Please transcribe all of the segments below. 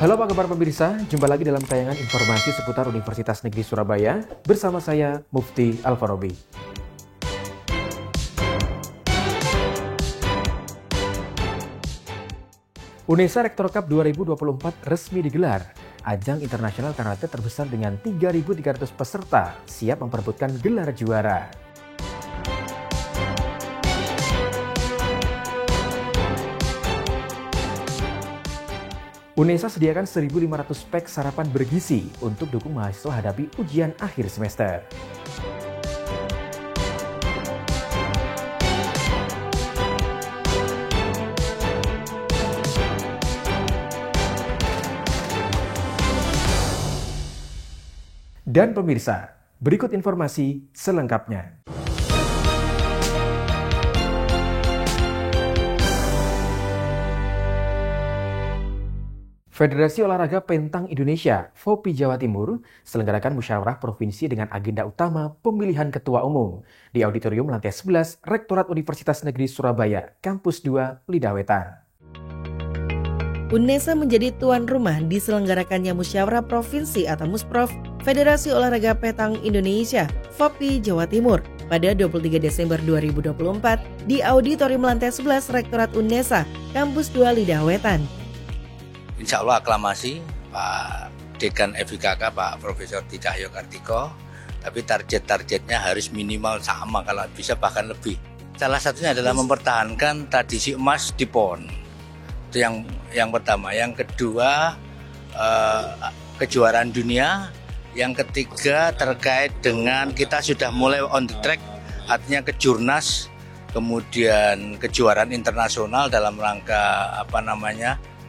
Halo apa kabar pemirsa, jumpa lagi dalam tayangan informasi seputar Universitas Negeri Surabaya bersama saya Mufti Al-Farabi. UNESA Rektor Cup 2024 resmi digelar. Ajang internasional karate terbesar dengan 3.300 peserta siap memperebutkan gelar juara. UNESA sediakan 1.500 pack sarapan bergizi untuk dukung mahasiswa hadapi ujian akhir semester. Dan pemirsa, berikut informasi selengkapnya. Federasi Olahraga Pentang Indonesia, FOPI Jawa Timur, selenggarakan musyawarah provinsi dengan agenda utama pemilihan ketua umum di Auditorium Lantai 11 Rektorat Universitas Negeri Surabaya, Kampus 2, Lidawetan. UNESA menjadi tuan rumah diselenggarakannya musyawarah provinsi atau Musprov Federasi Olahraga Pentang Indonesia, FOPI Jawa Timur, pada 23 Desember 2024 di Auditorium Lantai 11 Rektorat UNESA, Kampus 2, Lidawetan. Insya Allah aklamasi Pak Dekan FIKK, Pak Profesor Cahyo Kartiko, tapi target-targetnya harus minimal sama, kalau bisa bahkan lebih. Salah satunya adalah mempertahankan tradisi emas di PON. Itu yang pertama. Yang kedua, kejuaraan dunia. Yang ketiga terkait dengan kita sudah mulai on the track, artinya kejurnas, kemudian kejuaraan internasional dalam rangka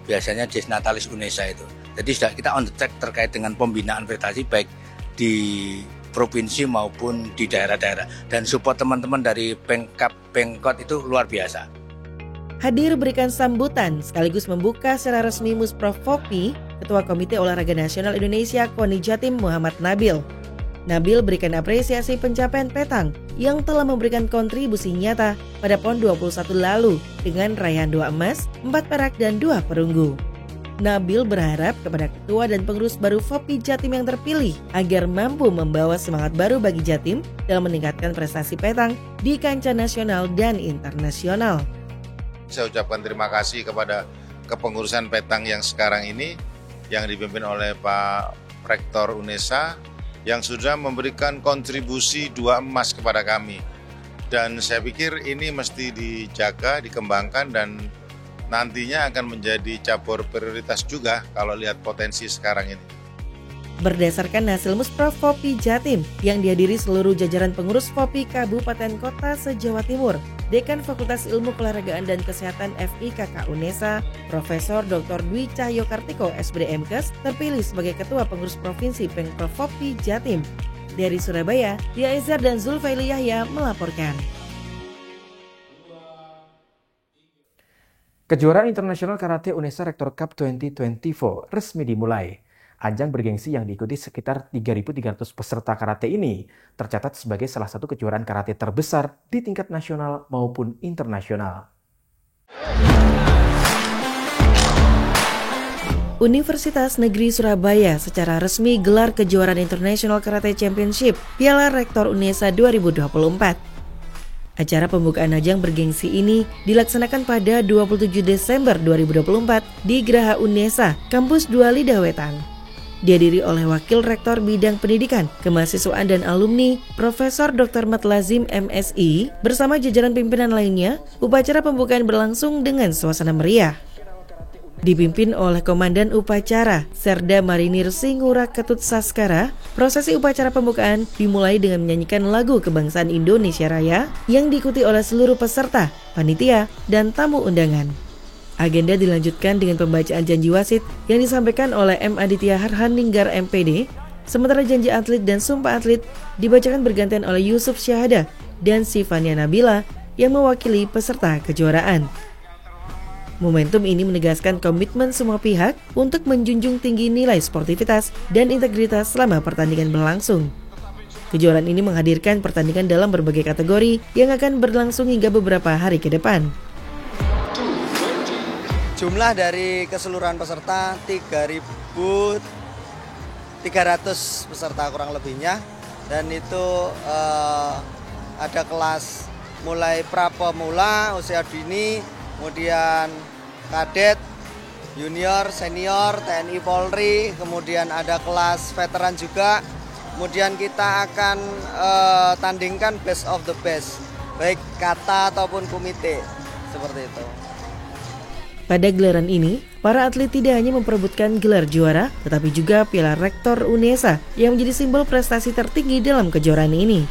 biasanya Desnatalis UNESA itu. Jadi sudah kita on the track terkait dengan pembinaan prestasi baik di provinsi maupun di daerah-daerah. Dan support teman-teman dari Pemkot itu luar biasa. Hadir berikan sambutan sekaligus membuka secara resmi Musprov FOPI, Ketua Komite Olahraga Nasional Indonesia KONI Jatim Muhammad Nabil. Nabil berikan apresiasi pencapaian Petang yang telah memberikan kontribusi nyata pada PON 21 lalu dengan raihan 2 emas, 4 perak, dan 2 perunggu. Nabil berharap kepada ketua dan pengurus baru FOPI Jatim yang terpilih agar mampu membawa semangat baru bagi Jatim dalam meningkatkan prestasi Petang di kancah nasional dan internasional. Saya ucapkan terima kasih kepada kepengurusan Petang yang sekarang ini yang dipimpin oleh Pak Rektor UNESA yang sudah memberikan kontribusi 2 emas kepada kami. Dan saya pikir ini mesti dijaga, dikembangkan, dan nantinya akan menjadi cabur prioritas juga kalau lihat potensi sekarang ini. Berdasarkan hasil Musprov FOPI Jatim yang dihadiri seluruh jajaran pengurus FOPI Kabupaten Kota se-Jawa Timur, Dekan Fakultas Ilmu Keolahragaan dan Kesehatan FIKK UNESA, Profesor Dr. Dwi Cahyo Kartiko SPD MKes, terpilih sebagai Ketua Pengurus Provinsi Pemprov FOPI Jatim. Dari Surabaya, Dia Ezar dan Zulfaili Yahya melaporkan. Kejuaraan Internasional Karate UNESA Rektor Cup 2024 resmi dimulai. Ajang bergengsi yang diikuti sekitar 3.300 peserta karate ini tercatat sebagai salah satu kejuaraan karate terbesar di tingkat nasional maupun internasional. Universitas Negeri Surabaya secara resmi gelar kejuaraan International Karate Championship Piala Rektor UNESA 2024. Acara pembukaan ajang bergengsi ini dilaksanakan pada 27 Desember 2024 di Geraha UNESA, Kampus 2 Lidawetan. Dihadiri oleh Wakil Rektor Bidang Pendidikan, Kemahasiswaan dan Alumni, Profesor Dr. Mat Lazim MSI, bersama jajaran pimpinan lainnya, upacara pembukaan berlangsung dengan suasana meriah. Dipimpin oleh Komandan Upacara, Serda Marinir Singura Ketut Saskara, prosesi upacara pembukaan dimulai dengan menyanyikan lagu kebangsaan Indonesia Raya yang diikuti oleh seluruh peserta, panitia, dan tamu undangan. Agenda dilanjutkan dengan pembacaan janji wasit yang disampaikan oleh M. Aditya Harhaninggar MPD, sementara janji atlet dan sumpah atlet dibacakan bergantian oleh Yusuf Syahada dan Sifania Nabila yang mewakili peserta kejuaraan. Momentum ini menegaskan komitmen semua pihak untuk menjunjung tinggi nilai sportivitas dan integritas selama pertandingan berlangsung. Kejuaraan ini menghadirkan pertandingan dalam berbagai kategori yang akan berlangsung hingga beberapa hari ke depan. Jumlah dari keseluruhan peserta 3.300 peserta kurang lebihnya, dan itu ada kelas mulai pra-pemula, usia dini, kemudian kadet, junior, senior, TNI Polri, kemudian ada kelas veteran juga. Kemudian kita akan tandingkan best of the best, baik kata ataupun komite, seperti itu. Pada gelaran ini, para atlet tidak hanya memperebutkan gelar juara, tetapi juga Piala Rektor UNESA yang menjadi simbol prestasi tertinggi dalam kejuaraan ini.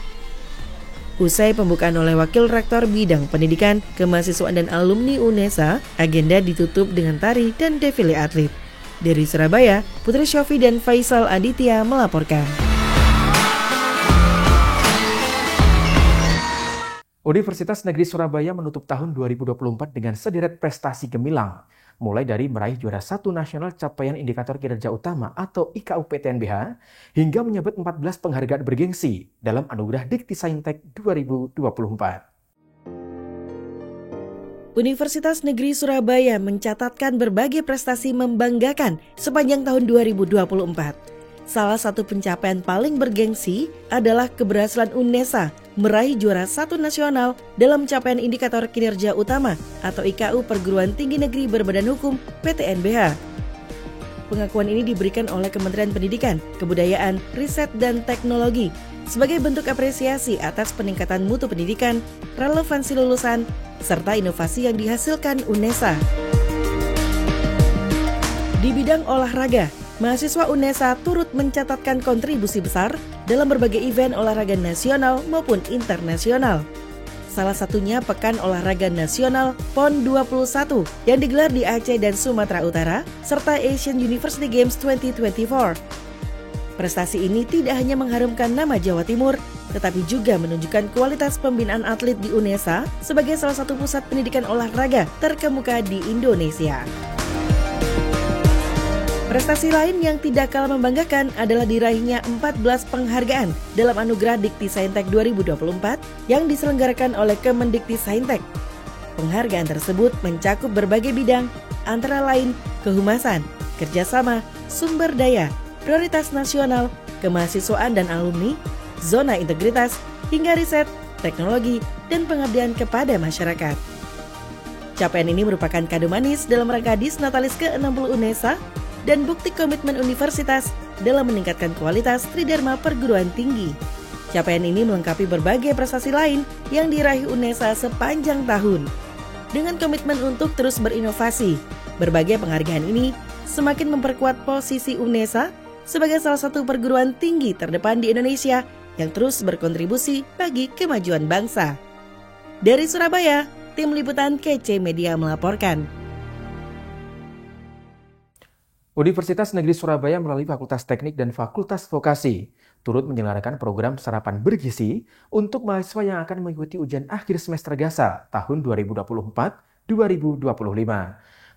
Usai pembukaan oleh Wakil Rektor Bidang Pendidikan, Kemahasiswaan dan Alumni UNESA, agenda ditutup dengan tari dan defile atlet. Dari Surabaya, Putri Syofi dan Faisal Aditya melaporkan. Universitas Negeri Surabaya menutup tahun 2024 dengan sederet prestasi gemilang, mulai dari meraih juara 1 nasional capaian indikator kinerja utama atau IKUPTNBH, hingga menyabet 14 penghargaan bergengsi dalam anugerah Dikti Saintek 2024. Universitas Negeri Surabaya mencatatkan berbagai prestasi membanggakan sepanjang tahun 2024. Salah satu pencapaian paling bergengsi adalah keberhasilan UNESA meraih juara 1 nasional dalam capaian indikator kinerja utama atau IKU Perguruan Tinggi Negeri Berbadan Hukum PTNBH. Pengakuan ini diberikan oleh Kementerian Pendidikan, Kebudayaan, Riset, dan Teknologi sebagai bentuk apresiasi atas peningkatan mutu pendidikan, relevansi lulusan, serta inovasi yang dihasilkan UNESA. Di bidang olahraga, mahasiswa UNESA turut mencatatkan kontribusi besar dalam berbagai event olahraga nasional maupun internasional. Salah satunya Pekan Olahraga Nasional PON 21 yang digelar di Aceh dan Sumatera Utara, serta Asian University Games 2024. Prestasi ini tidak hanya mengharumkan nama Jawa Timur, tetapi juga menunjukkan kualitas pembinaan atlet di UNESA sebagai salah satu pusat pendidikan olahraga terkemuka di Indonesia. Prestasi lain yang tidak kalah membanggakan adalah diraihnya 14 penghargaan dalam anugerah Dikti Saintek 2024 yang diselenggarakan oleh Kemendikti Saintek. Penghargaan tersebut mencakup berbagai bidang, antara lain kehumasan, kerjasama, sumber daya, prioritas nasional, kemahasiswaan dan alumni, zona integritas, hingga riset, teknologi, dan pengabdian kepada masyarakat. Capaian ini merupakan kado manis dalam rangka Disnatalis ke-60 UNESA dan bukti komitmen universitas dalam meningkatkan kualitas tridharma perguruan tinggi. Capaian ini melengkapi berbagai prestasi lain yang diraih UNESA sepanjang tahun. Dengan komitmen untuk terus berinovasi, berbagai penghargaan ini semakin memperkuat posisi UNESA sebagai salah satu perguruan tinggi terdepan di Indonesia yang terus berkontribusi bagi kemajuan bangsa. Dari Surabaya, tim liputan KC Media melaporkan. Universitas Negeri Surabaya melalui Fakultas Teknik dan Fakultas Vokasi turut menyelenggarakan program sarapan bergizi untuk mahasiswa yang akan mengikuti ujian akhir semester GASA tahun 2024-2025.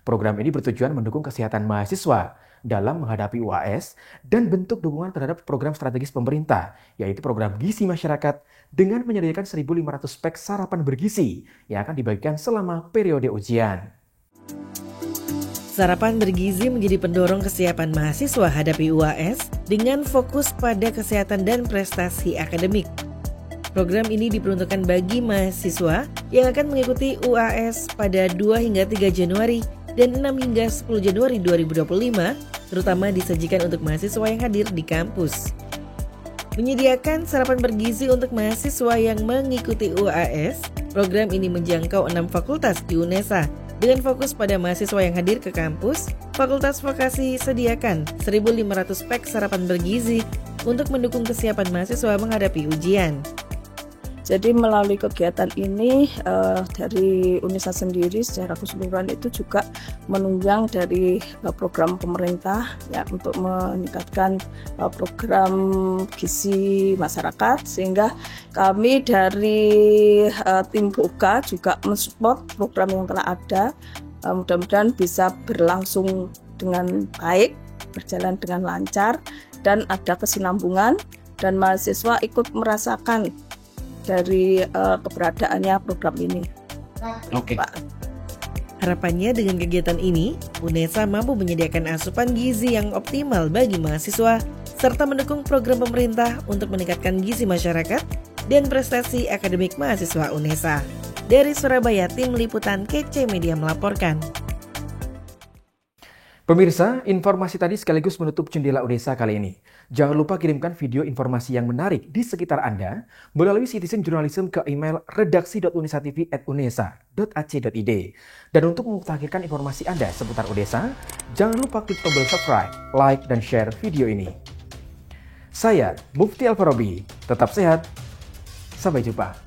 Program ini bertujuan mendukung kesehatan mahasiswa dalam menghadapi UAS dan bentuk dukungan terhadap program strategis pemerintah, yaitu program gizi masyarakat dengan menyediakan 1.500 pek sarapan bergizi yang akan dibagikan selama periode ujian. Sarapan bergizi menjadi pendorong kesiapan mahasiswa hadapi UAS dengan fokus pada kesehatan dan prestasi akademik. Program ini diperuntukkan bagi mahasiswa yang akan mengikuti UAS pada 2 hingga 3 Januari dan 6 hingga 10 Januari 2025, terutama disajikan untuk mahasiswa yang hadir di kampus. Menyediakan sarapan bergizi untuk mahasiswa yang mengikuti UAS, program ini menjangkau 6 fakultas di UNESA. Dengan fokus pada mahasiswa yang hadir ke kampus, Fakultas Vokasi sediakan 1.500 pek sarapan bergizi untuk mendukung kesiapan mahasiswa menghadapi ujian. Jadi melalui kegiatan ini dari UNESA sendiri secara keseluruhan itu juga menunjang dari program pemerintah ya untuk meningkatkan program gizi masyarakat, sehingga kami dari tim VOKA juga mensupport program yang telah ada. Mudah-mudahan bisa berlangsung dengan baik, berjalan dengan lancar dan ada kesinambungan dan mahasiswa ikut merasakan dari keberadaannya program ini. Oke. Harapannya dengan kegiatan ini, UNESA mampu menyediakan asupan gizi yang optimal bagi mahasiswa, serta mendukung program pemerintah untuk meningkatkan gizi masyarakat dan prestasi akademik mahasiswa UNESA. Dari Surabaya, Tim Liputan KC Media melaporkan. Pemirsa, informasi tadi sekaligus menutup Jendela UNESA kali ini. Jangan lupa kirimkan video informasi yang menarik di sekitar Anda melalui Citizen Journalism ke email redaksi.unisatv@unesa.ac.id. Dan untuk memutakhirkan informasi Anda seputar UNESA, jangan lupa klik tombol subscribe, like, dan share video ini. Saya, Mufti Alfarobi. Tetap sehat. Sampai jumpa.